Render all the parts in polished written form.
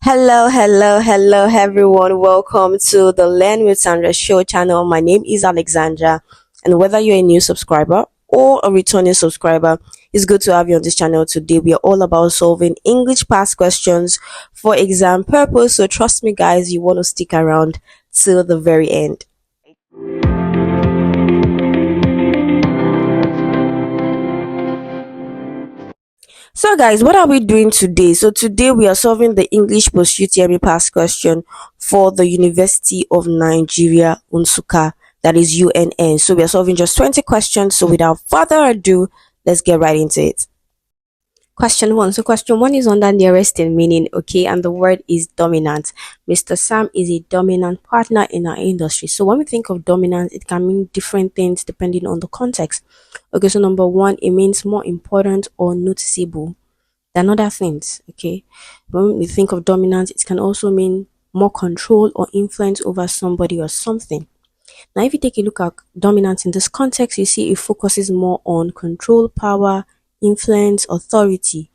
Hello, everyone. Welcome to the Learn with Sandra show channel. My name is Alexandra, and whether you're a new subscriber or a returning subscriber, it's good to have you on this channel today. We are all about solving English past questions for exam purpose. So, trust me, guys, you want to stick around till the very end. So, guys, what are we doing today? So, today we are solving the English Post-UTME past question for the University of Nigeria, Nsukka, that is UNN. So, we are solving just 20 questions. So, without further ado, let's get right into it. Question one. So, question one is under nearest in meaning, okay, and the word is dominant. Mr. Sam is a dominant partner in our industry. So, when we think of dominance, it can mean different things depending on the context. Okay, so number one, it means more important or noticeable than other things. Okay, when we think of dominance, it can also mean more control or influence over somebody or something. Now, if you take a look at dominance in this context, you see it focuses more on control, power, influence, authority.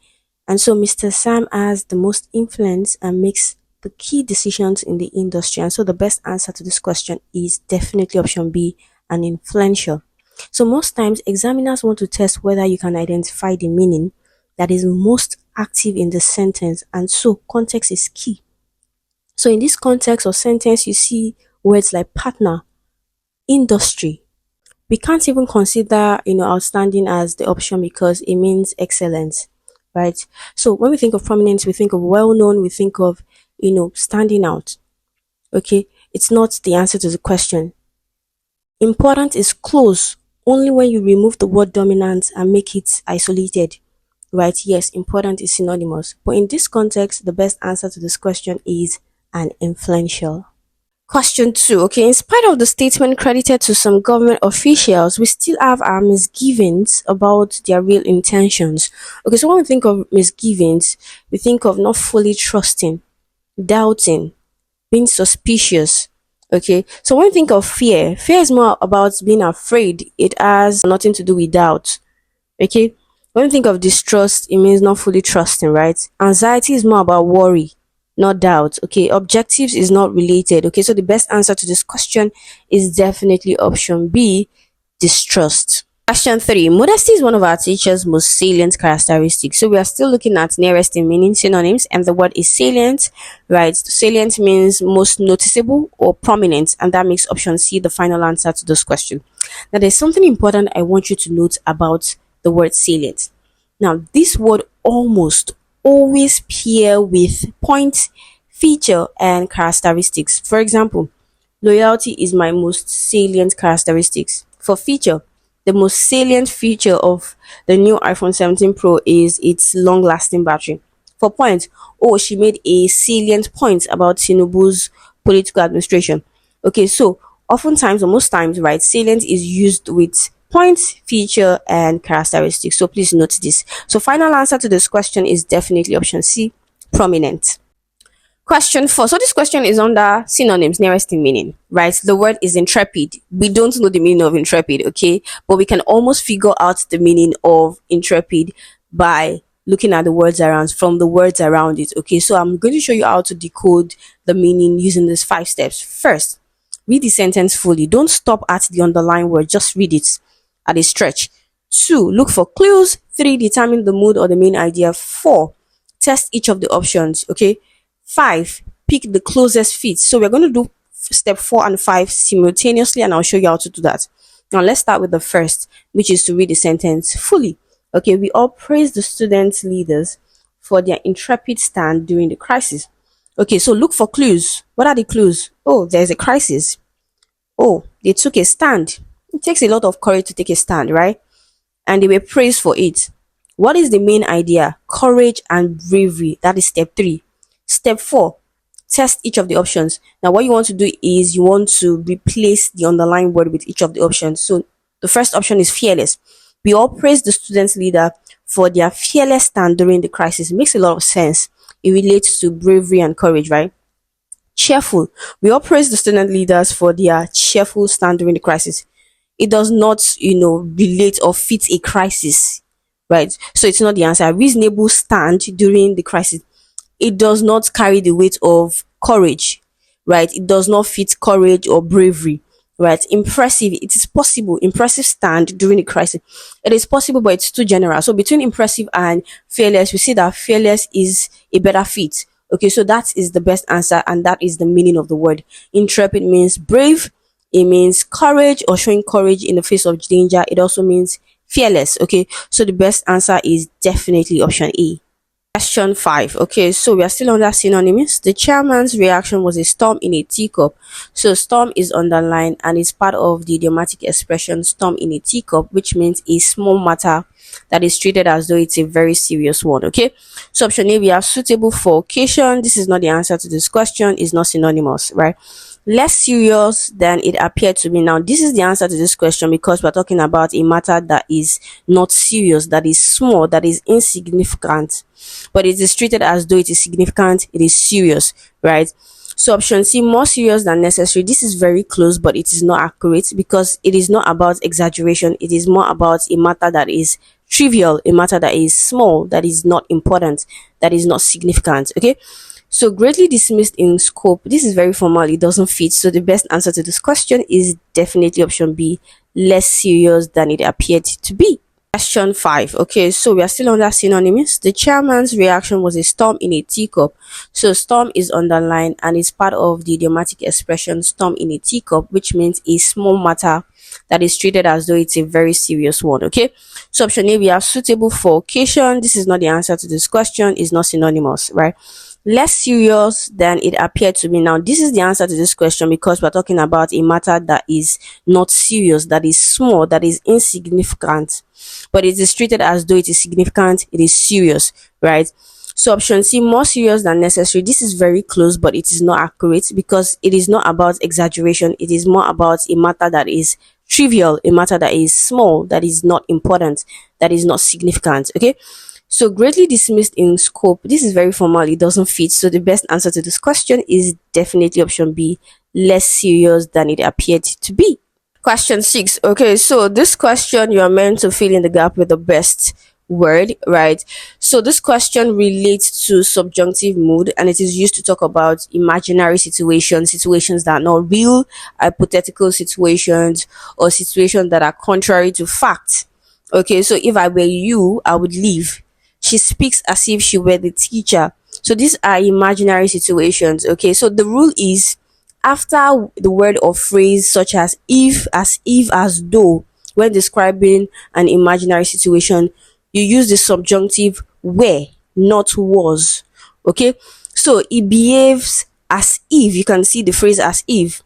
And so Mr. Sam has the most influence and makes the key decisions in the industry. And so the best answer to this question is definitely option B, an influential. So most times examiners want to test whether you can identify the meaning that is most active in the sentence, and so context is key. So in this context or sentence, you see words like partner, industry. We can't even consider, outstanding as the option because it means excellence, right? So when we think of prominence, we think of well known, we think of, standing out. Okay, it's not the answer to the question. Important is close only when you remove the word dominant and make it isolated, right? Yes, important is synonymous. But in this context, the best answer to this question is an influential. Question two. Okay, in spite of the statement credited to some government officials, we still have our misgivings about their real intentions. Okay, so when we think of misgivings, we think of not fully trusting, doubting, being suspicious. Okay, so when we think of fear, fear is more about being afraid. It has nothing to do with doubt. Okay, when we think of distrust, it means not fully trusting, right? Anxiety is more about worry, not doubt. Okay, objectives is not related. Okay, so the best answer to this question is definitely option B, distrust. Question three. Modesty is one of our teacher's most salient characteristics. So we are still looking at nearest in meaning synonyms, and the word is salient, right? Salient means most noticeable or prominent, and that makes option C the final answer to this question. Now, there's something important I want you to note about the word salient. Now, this word almost always pair with point, feature, and characteristics. For example, loyalty is my most salient characteristics. For feature, the most salient feature of the new iPhone 17 Pro is its long lasting battery. For point, oh, she made a salient point about Tinubu's political administration. Okay, so oftentimes or most times, right, salient is used with point, feature, and characteristics. So please note this. So final answer to this question is definitely option C, prominent. Question four. So this question is under synonyms, nearest in meaning, right? The word is intrepid. We don't know the meaning of intrepid, okay? But we can almost figure out the meaning of intrepid by looking at the words around from the words around it. Okay, so I'm going to show you how to decode the meaning using these 5 steps. First, read the sentence fully. Don't stop at the underlying word, just read it at a stretch. 2, look for clues. 3, determine the mood or the main idea. 4, test each of the options. Okay. 5, pick the closest fit. So we're going to do step 4 and 5 simultaneously, and I'll show you how to do that. Now let's start with the first, which is to read the sentence fully. Okay, we all praise the student leaders for their intrepid stand during the crisis. Okay, so look for clues. What are the clues? Oh, there's a crisis. Oh, they took a stand. It takes a lot of courage to take a stand, right? And they were praised for it. What is the main idea? Courage and bravery. That is step 3. Step 4, test each of the options. Now, what you want to do is you want to replace the underlying word with each of the options. So, the first option is fearless. We all praise the student leader for their fearless stand during the crisis. It makes a lot of sense. It relates to bravery and courage, right? Cheerful. We all praise the student leaders for their cheerful stand during the crisis. It does not, relate or fit a crisis, right? So, it's not the answer. Reasonable stand during the crisis. it does not carry the weight of courage, right? It does not fit courage or bravery, right? Impressive, it is possible. Impressive stand during a crisis. It is possible, but it's too general. So between impressive and fearless, we see that fearless is a better fit. Okay, so that is the best answer, and that is the meaning of the word. Intrepid means brave, it means courage or showing courage in the face of danger. It also means fearless. Okay, so the best answer is definitely option A. Question 5. Okay, so we are still under synonyms. The chairman's reaction was a storm in a teacup. So storm is underlined and is part of the idiomatic expression storm in a teacup, which means a small matter that is treated as though it's a very serious one. Okay, so option A, we have suitable for occasion. This is not the answer to this question, is not synonymous, right? Less serious than it appeared to be. Now this is the answer to this question because we're talking about a matter that is not serious, that is small, that is insignificant, but it is treated as though it is significant, it is serious, right? So option C, more serious than necessary. This is very close, but it is not accurate because it is not about exaggeration. It is more about a matter that is trivial, a matter that is small, that is not important, that is not significant. Okay, so greatly dismissed in scope. This is very formal, it doesn't fit. So the best answer to this question is definitely option B, less serious than it appeared to be. Question 5. Okay, so we are still under synonyms. The chairman's reaction was a storm in a teacup. So storm is underlined and is part of the idiomatic expression storm in a teacup, which means a small matter that is treated as though it's a very serious one. Okay, so option A, we have suitable for occasion. This is not the answer to this question, is not synonymous, right? Less serious than it appeared to be. Now this is the answer to this question because we're talking about a matter that is not serious, that is small, that is insignificant, but it is treated as though it is significant, it is serious, right? So option C, more serious than necessary. This is very close, but it is not accurate because it is not about exaggeration. It is more about a matter that is trivial, a matter that is small, that is not important, that is not significant. Okay, so greatly dismissed in scope. This is very formal, it doesn't fit. So the best answer to this question is definitely option B, less serious than it appeared to be. Question 6. Okay, so this question you are meant to fill in the gap with the best word, right? So this question relates to subjunctive mood and it is used to talk about imaginary situations that are not real, hypothetical situations, or situations that are contrary to fact. Okay, so if I were you, I would leave. She speaks as if she were the teacher. So these are imaginary situations. Okay, so the rule is after the word or phrase such as if, as if, as though, when describing an imaginary situation, you use the subjunctive were, not was. Okay, so it behaves as if, you can see the phrase as if,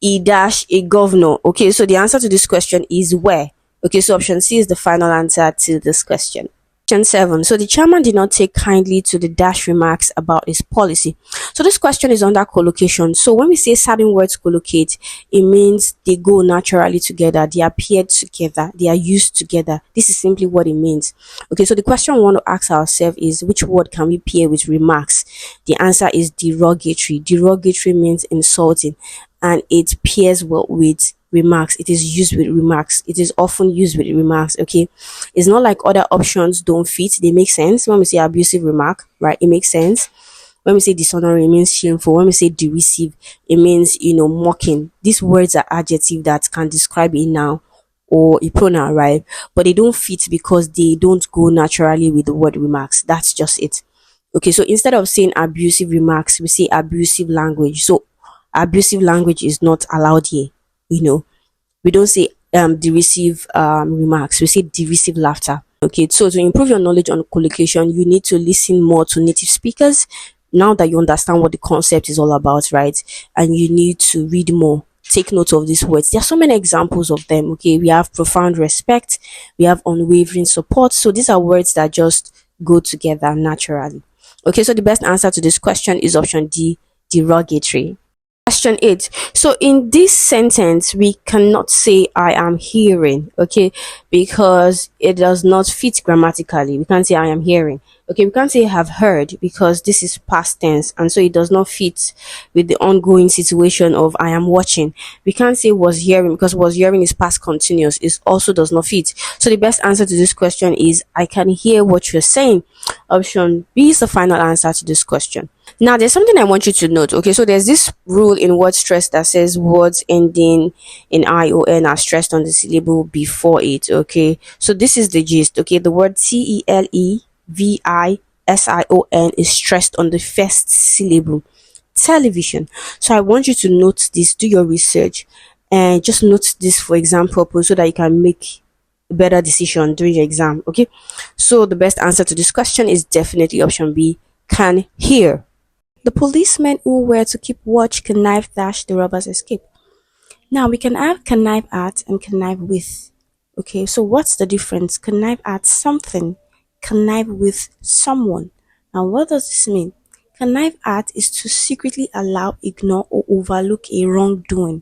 he dash a governor. Okay, so the answer to this question is where. Okay, so option C is the final answer to this question. Question 7. So the chairman did not take kindly to the dash remarks about his policy. So this question is under collocation. So when we say certain words collocate, it means they go naturally together, they appear together, they are used together. This is simply what it means. Okay, so the question we want to ask ourselves is which word can we pair with remarks? The answer is derogatory. Derogatory means insulting and it pairs well with remarks. It is used with remarks. It is often used with remarks. Okay, it's not like other options don't fit, they make sense. When we say abusive remark, right, it makes sense. When we say dishonoring, it means shameful. When we say derisive, it means mocking. These words are adjective that can describe a noun or a pronoun, right? But they don't fit because they don't go naturally with the word remarks. That's just it. Okay, so instead of saying abusive remarks, we say abusive language. So abusive language is not allowed here. We don't say derisive remarks, we say derisive laughter. Okay, so to improve your knowledge on collocation, you need to listen more to native speakers now that you understand what the concept is all about, right? And you need to read more, take note of these words. There are so many examples of them. Okay, we have profound respect, we have unwavering support. So these are words that just go together naturally. Okay, so the best answer to this question is option D, derogatory. Question 8. So in this sentence, we cannot say I am hearing, okay, because it does not fit grammatically. We can't say I am hearing. Okay, we can't say have heard because this is past tense and so it does not fit with the ongoing situation of I am watching. We can't say was hearing because was hearing is past continuous. It also does not fit. So the best answer to this question is I can hear what you're saying. Option B is the final answer to this question. Now, there's something I want you to note. Okay, so there's this rule in word stress that says words ending in ION are stressed on the syllable before it. Okay, so this is the gist. Okay, the word TELEVISION is stressed on the first syllable. Television. So I want you to note this, do your research, and just note this for exam purpose so that you can make a better decision during your exam. Okay, so the best answer to this question is definitely option B, can hear. The policemen who were to keep watch connive dash the robbers escape. Now we can have connive at and connive with. Okay, so what's the difference? Connive at something, connive with someone. Now what does this mean? Connive at is to secretly allow, ignore, or overlook a wrongdoing.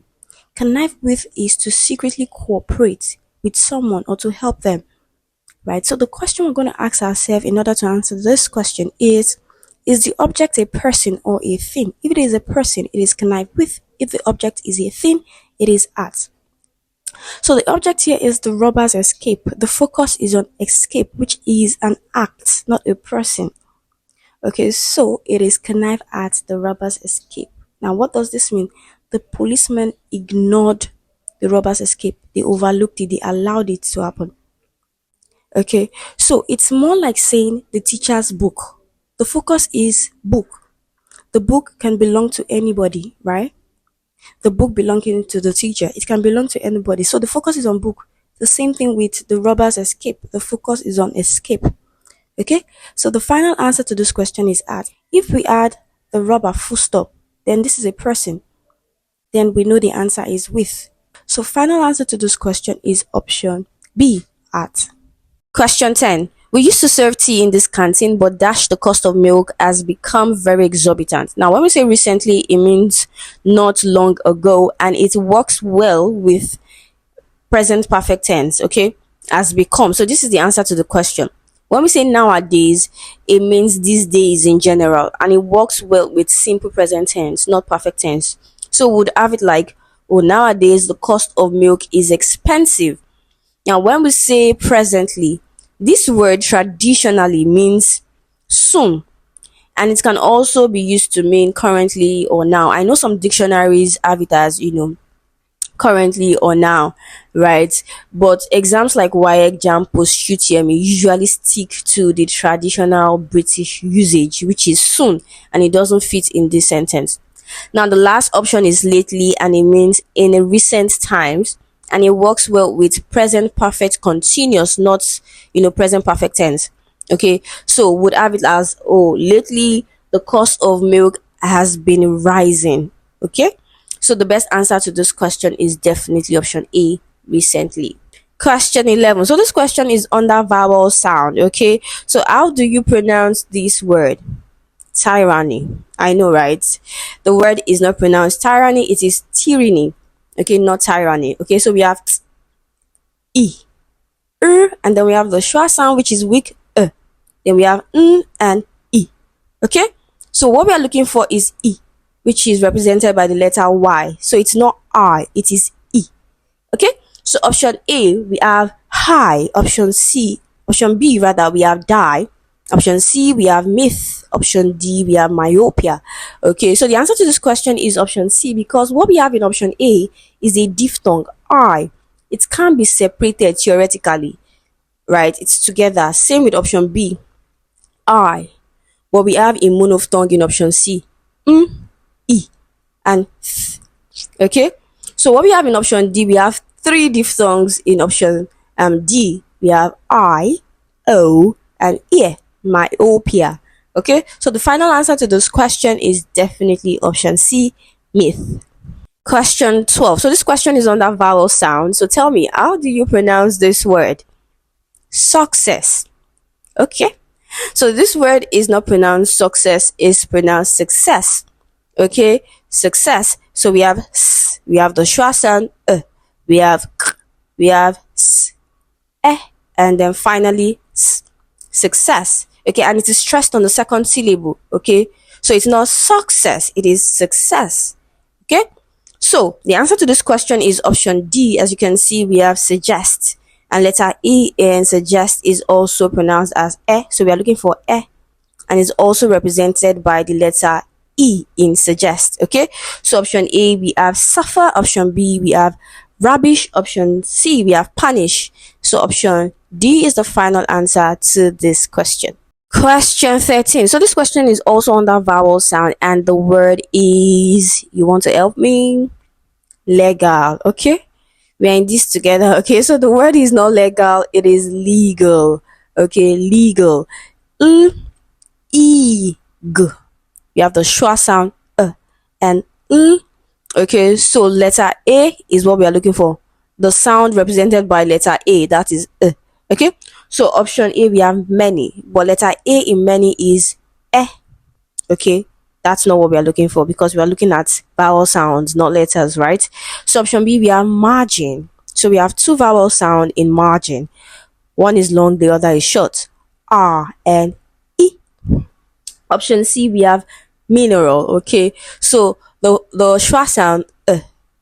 Connive with is to secretly cooperate with someone or to help them. Right? So the question we're going to ask ourselves in order to answer this question is the object a person or a thing? If it is a person, it is connive with. If the object is a thing, it is at. So the object here is the robber's escape. The focus is on escape, which is an act, not a person. Okay, so it is connive at the robber's escape. Now, what does this mean? The policemen ignored the robber's escape. They overlooked it. They allowed it to happen. Okay, so it's more like saying the teacher's book. The focus is book. The book can belong to anybody, right? The book belonging to the teacher, it can belong to anybody. So the focus is on book. The same thing with the robber's escape. The focus is on escape. Okay, so the final answer to this question is at. If we add the robber full stop, then this is a person. Then we know the answer is with. So final answer to this question is option B, at. Question 10. We used to serve tea in this canteen, but dash the cost of milk has become very exorbitant. Now, when we say recently, it means not long ago, and it works well with present perfect tense, okay? Has become. So this is the answer to the question. When we say nowadays, it means these days in general, and it works well with simple present tense, not perfect tense. So we would have it like, oh, nowadays the cost of milk is expensive. Now, when we say presently, this word traditionally means soon, and it can also be used to mean currently or now. I know some dictionaries have it as, currently or now, right? But exams like WAEC, JAM, Post-UTME usually stick to the traditional British usage, which is soon, and it doesn't fit in this sentence. Now, the last option is lately, and it means in recent times, and it works well with present perfect continuous, not present perfect tense. Okay, so would have it as, oh, lately the cost of milk has been rising. Okay, so the best answer to this question is definitely option A, recently. Question 11. So this question is under vowel sound. Okay, so how do you pronounce this word? Tyranny. I know, right? The word is not pronounced tyranny, it is tyranny. Okay, not tyranny. Okay, so we have e, and then we have the schwa sound, which is weak. Then we have n and e. Okay, so what we are looking for is e, which is represented by the letter y. So it's not I, it is e. Okay, so option A we have high. Option B rather, we have die. Option C we have myth. Option D we have myopia. Okay, so the answer to this question is option C, because what we have in option A is a diphthong I. It can't be separated theoretically, right? It's together. Same with option B, I. But we have a monophthong in option C, e, and th. Okay, so what we have in option D, we have three diphthongs in option D. We have I, O, and E, myopia. Okay, so the final answer to this question is definitely option C, myth. Question 12. So this question is under vowel sound. So tell me, how do you pronounce this word? Success. Okay, so this word is not pronounced success, is pronounced success. Okay, success. So we have s, we have the schwa sound, we have k, we have s, and then finally s, success. Okay, and it is stressed on the second syllable. Okay, so it's not success, it is success. Okay, so the answer to this question is option D. As you can see, we have suggest, and letter E in suggest is also pronounced as E. So we are looking for E, and is also represented by the letter E in suggest. Okay, so option A we have suffer, option B we have rubbish, option C we have punish. So option D is the final answer to this question. Question 13. So this question is also under vowel sound, and the word is, you want to help me? Legal. Okay, we are in this together. Okay, so the word is not legal, it is legal. Okay, legal. L E G. We have the schwa sound and L. Okay, so letter A is what we are looking for. The sound represented by letter A, that is okay, so option A we have many, but letter A in many is eh. Okay, that's not what we are looking for, because we are looking at vowel sounds, not letters, right? So option B we have margin. So we have two vowel sound in margin. One is long, the other is short. R and E. Option C we have mineral. Okay, so the schwa sound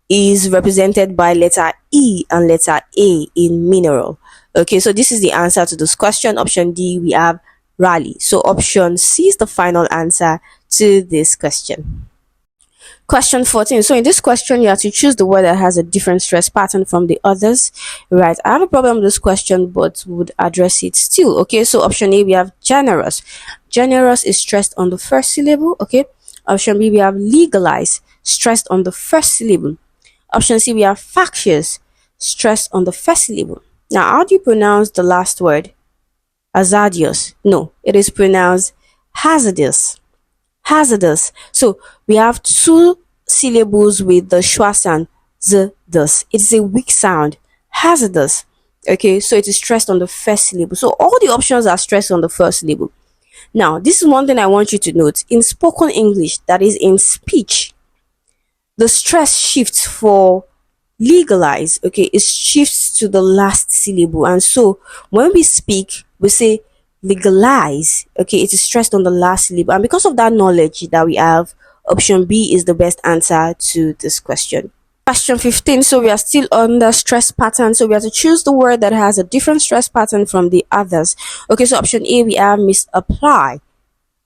is represented by letter E and letter A in mineral. Okay, so this is the answer to this question. Option D we have rally. So option C is the final answer to this question. Question 14. So in this question, you have to choose the word that has a different stress pattern from the others. Right. I have a problem with this question, but would address it still. Okay. So option A, we have generous. Generous is stressed on the first syllable. Okay. Option B, we have legalize, stressed on the first syllable. Option C, we have factious, stressed on the first syllable. Now, how do you pronounce the last word? Hazardous. No, it is pronounced hazardous. Hazardous. So we have two syllables with the schwa sound z dus. It is a weak sound. Hazardous. Okay, so it is stressed on the first syllable. So all the options are stressed on the first syllable. Now, this is one thing I want you to note. In spoken English, that is in speech, the stress shifts for legalize. Okay, it shifts to the last syllable, and so when we speak, we say legalize. Okay, it is stressed on the last syllable, and because of that knowledge that we have, option B is the best answer to this question. Question 15. So we are still under stress pattern, so we have to choose the word that has a different stress pattern from the others. Okay, so option A we have misapply.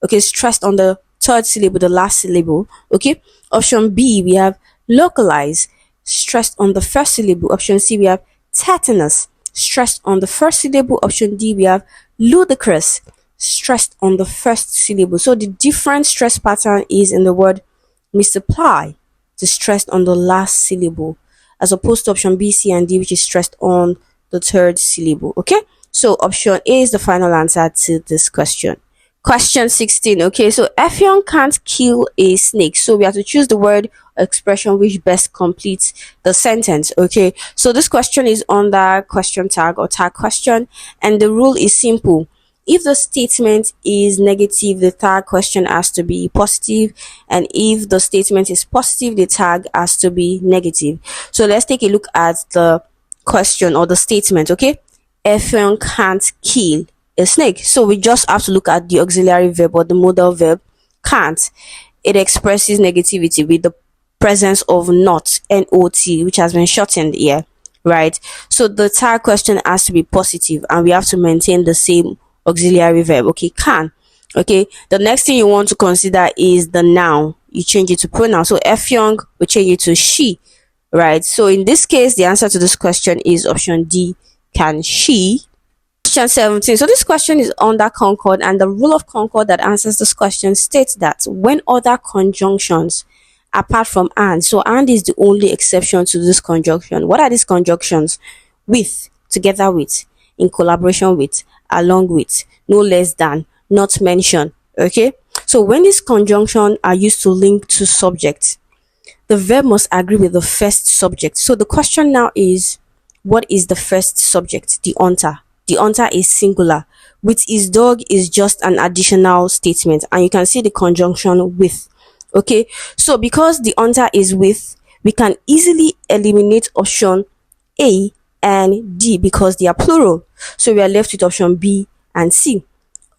Okay, stressed on the third syllable, the last syllable. Okay, option B we have localize, stressed on the first syllable. Option C we have tetanus, stressed on the first syllable. Option D we have ludicrous, stressed on the first syllable. So the different stress pattern is in the word misapply, it is stressed on the last syllable, as opposed to option B, C, and D, which is stressed on the third syllable. Okay, so option A is the final answer to this question. Question 16. Okay, so Effiong can't kill a snake, so we have to choose the word expression which best completes the sentence. Okay, so this question is under question tag or tag question, and the rule is simple. If the statement is negative, the tag question has to be positive, and if the statement is positive, the tag has to be negative. So let's take a look at the question or the statement. Okay, Effiong can't kill a snake, so we just have to look at the auxiliary verb or the modal verb can't. It expresses negativity with the presence of not, not, which has been shortened here, right? So the tag question has to be positive, and we have to maintain the same auxiliary verb. Okay, can. Okay, the next thing you want to consider is the noun. You change it to pronoun. So Effiong, we change it to she, right? So in this case, the answer to this question is option D, can she. Question 17. So this question is under Concord, and the rule of Concord that answers this question states that when other conjunctions apart from and, so and is the only exception to this conjunction. What are these conjunctions? With, together with, in collaboration with, along with, no less than, not mention. Okay, so when these conjunctions are used to link to subjects, the verb must agree with the first subject. So the question now is, what is the first subject? The hunter. The hunter is singular. With his dog is just an additional statement, and you can see the conjunction with. Okay, so because the hunter is with, we can easily eliminate option A and D because they are plural. So we are left with option B and C.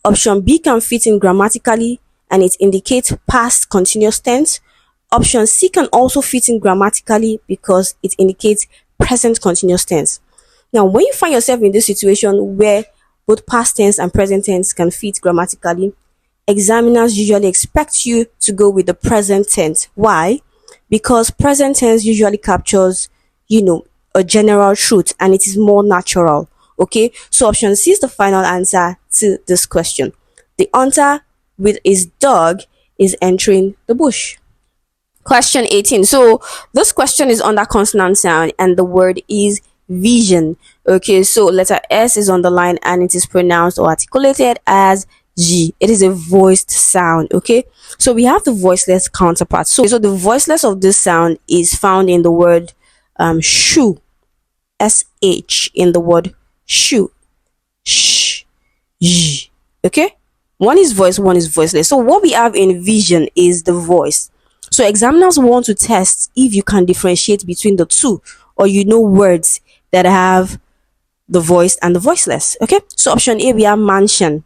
Option B can fit in grammatically and it indicates past continuous tense. Option C can also fit in grammatically because it indicates present continuous tense. Now, when you find yourself in this situation where both past tense and present tense can fit grammatically, examiners usually expect you to go with the present tense. Why? Because present tense usually captures, a general truth and it is more natural. Okay, so option C is the final answer to this question. The hunter with his dog is entering the bush. Question 18. So this question is under consonant sound and the word is vision. Okay, so letter S is on the line and it is pronounced or articulated as G. It is a voiced sound. Okay, so we have the voiceless counterpart. So the voiceless of this sound is found in the word shoe. SH in the word shoe. Sh. J. Okay, one is voice, one is voiceless. So what we have in vision is the voice. So examiners want to test if you can differentiate between the two, or words that have the voiced and the voiceless. Okay, so option A, we have mansion.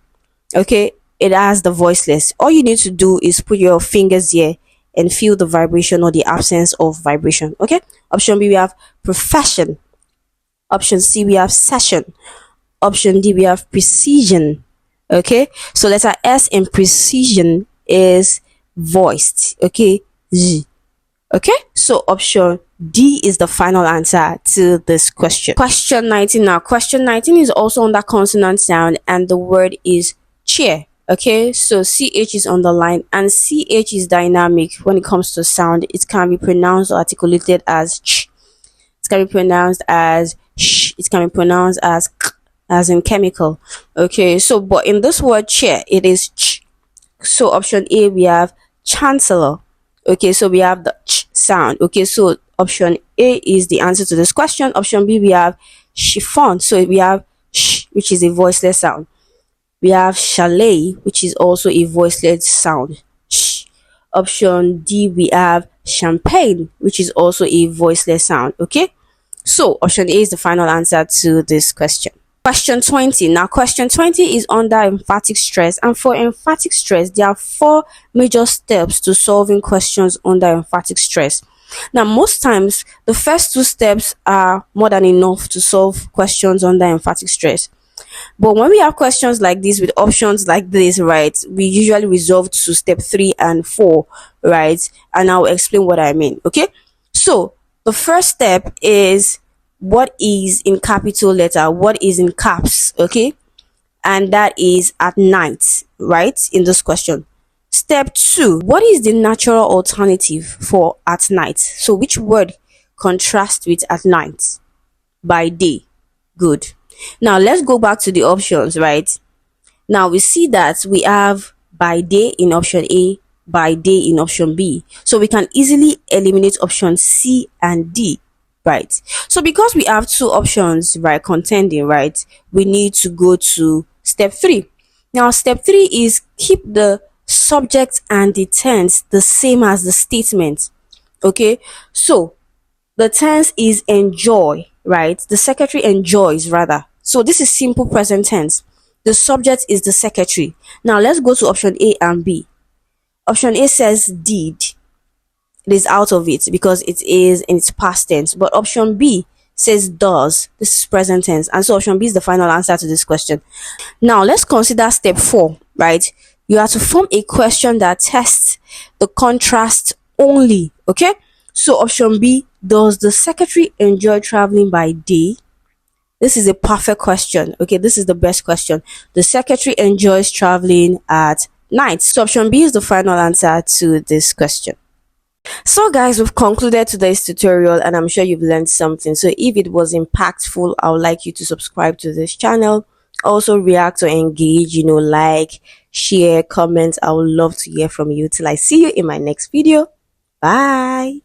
Okay, it has the voiceless. All you need to do is put your fingers here and feel the vibration or the absence of vibration. Okay, option B, we have profession. Option C, we have session. Option D, we have precision. Okay, so letter S in precision is voiced. Okay, Z. Okay, so option D is the final answer to this question. Question 19 now. Question 19 is also under consonant sound and the word is chair. Okay, so CH is on the line and CH is dynamic when it comes to sound. It can be pronounced or articulated as ch. It can be pronounced as sh. It can be pronounced as k, as in chemical. Okay, so but in this word chair, it is ch. So option A, we have chancellor. Okay, so we have the ch sound. Okay, so option A is the answer to this question. Option B, we have chiffon. So we have sh, which is a voiceless sound. We have chalet, which is also a voiceless sound. Sh. Option D, we have champagne, which is also a voiceless sound. Okay, so option A is the final answer to this question. Question 20. Now, question 20 is under emphatic stress, and for emphatic stress, there are 4 major steps to solving questions under emphatic stress. Now, most times, the first 2 steps are more than enough to solve questions under emphatic stress. But when we have questions like this with options like this, right, we usually resolve to step 3 and 4, right? And I'll explain what I mean. Okay, so the first step is what is in capital letter, what is in caps. Okay, and that is at night, right, in this question. Step 2, what is the natural alternative for at night? So which word contrasts with at night? By day. Good. Now let's go back to the options, right? Now we see that we have by day in option A, by day in option B. So we can easily eliminate option C and D, right? So because we have 2 options, right, contending, right, we need to go to step 3. Now step 3 is keep the subject and the tense the same as the statement. Okay, so the tense is enjoy, right? The secretary enjoys, rather. So this is simple present tense. The subject is the secretary. Now let's go to option A and B. Option A says did. It is out of it because it is in its past tense. But option B says does. This is present tense. And so option B is the final answer to this question. Now let's consider step 4, right? You have to form a question that tests the contrast only. Okay, so option B, does the secretary enjoy traveling by day? This is a perfect question. Okay, this is the best question. The secretary enjoys traveling at night. So option B is the final answer to this question. So guys, we've concluded today's tutorial and I'm sure you've learned something. So if it was impactful, I would like you to subscribe to this channel. Also react or engage, like, share, comment. I would love to hear from you. Till I see you in my next video. Bye.